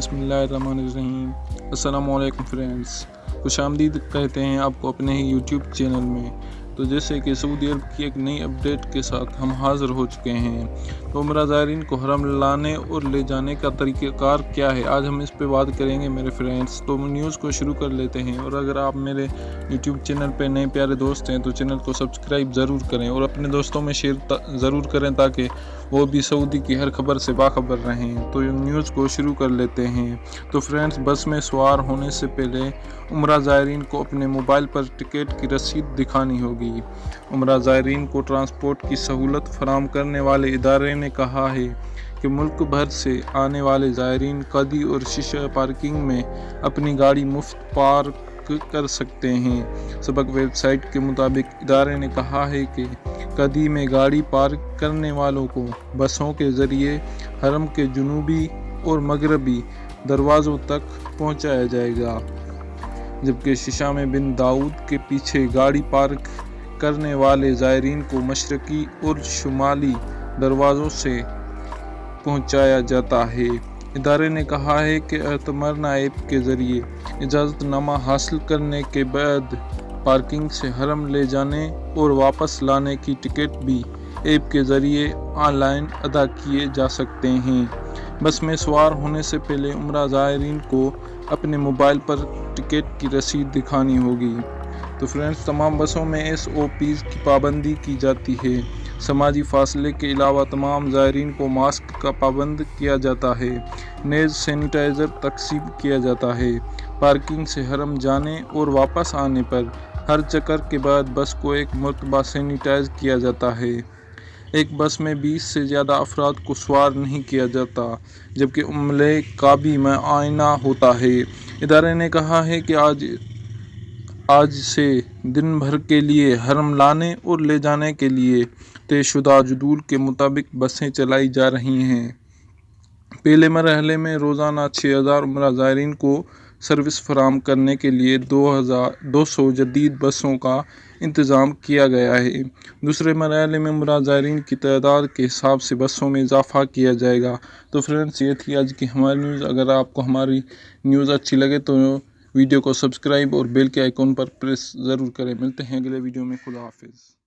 बिस्मिल्लाहिर्रहमानिर्रहीम। अस्सलाम वालेकुम फ्रेंड्स, खुश आमदीद कहते हैं आपको अपने ही यूट्यूब चैनल में। तो जैसे कि सऊदी अरब की एक नई अपडेट के साथ हम हाज़िर हो चुके हैं। तो उम्रा ज़ायरीन को हरम लाने और ले जाने का तरीक़ाकार क्या है, आज हम इस पे बात करेंगे मेरे फ्रेंड्स। तो न्यूज़ को शुरू कर लेते हैं। और अगर आप मेरे यूट्यूब चैनल पे नए प्यारे दोस्त हैं तो चैनल को सब्सक्राइब ज़रूर करें और अपने दोस्तों में शेयर ज़रूर करें ताकि वो भी सऊदी की हर खबर से बाखबर रहें। तो न्यूज़ को शुरू कर लेते हैं। तो फ्रेंड्स, बस में सवार होने से पहले उम्रा ज़ायरीन को अपने मोबाइल पर टिकट की रसीद दिखानी होगी। उम्रा ज़ायरीन को ट्रांसपोर्ट की सहूलत फराहम करने वाले इदारे ने कहा है कि मुल्क भर से आने वाले ज़ायरीन कदी और शीशा पार्किंग में अपनी गाड़ी मुफ्त पार्क कर सकते हैं। सबक वेबसाइट के मुताबिक इदारे ने कहा है कि कदी में गाड़ी पार्क करने वालों को बसों के ज़रिए हरम के जनूबी और मगरबी दरवाज़ों तक पहुंचाया जाएगा, जबकि शीशा में बिन दाऊद के पीछे गाड़ी पार्क करने वाले ज़ायरीन को मशरक़ी और शुमाली दरवाज़ों से पहुंचाया जाता है। इदारे ने कहा है कि एतमरना ऐप के ज़रिए इजाज़तनामा हासिल करने के बाद पार्किंग से हरम ले जाने और वापस लाने की टिकट भी ऐप के ज़रिए ऑनलाइन अदा किए जा सकते हैं। बस में सवार होने से पहले उम्रा ज़ायरीन को अपने मोबाइल पर टिकट की रसीद दिखानी होगी। तो फ्रेंड्स, तमाम बसों में SOPs की पाबंदी की जाती है। समाजी फासले के अलावा तमाम ज़ायरीन को मास्क का पाबंद किया जाता है। नेज़ सैनिटाइज़र तकसीम किया जाता है। पार्किंग से हरम जाने और वापस आने पर हर चक्कर के बाद बस को एक मरतबा सैनिटाइज किया जाता है। एक बस में 20 से ज़्यादा अफराद को सवार नहीं किया जाता, जबकि उम्रे काबी में आईना होता है। इदारे ने कहा है कि आज से दिन भर के लिए हरम लाने और ले जाने के लिए तयशुदा जदूल के मुताबिक बसें चलाई जा रही हैं। पहले मरहले में रोज़ाना 6000 उम्रा ज़ायरीन को सर्विस फराहम करने के लिए 200 जदीद बसों का इंतज़ाम किया गया है। दूसरे मरहले में उम्रा ज़ायरीन की तादाद के हिसाब से बसों में इजाफ़ा किया जाएगा। तो फ्रेंड्स, ये थी आज की हमारी न्यूज़। अगर आपको हमारी न्यूज़ अच्छी लगे तो वीडियो को सब्सक्राइब और बेल के आइकॉन पर प्रेस ज़रूर करें। मिलते हैं अगले वीडियो में। खुदा हाफिज़।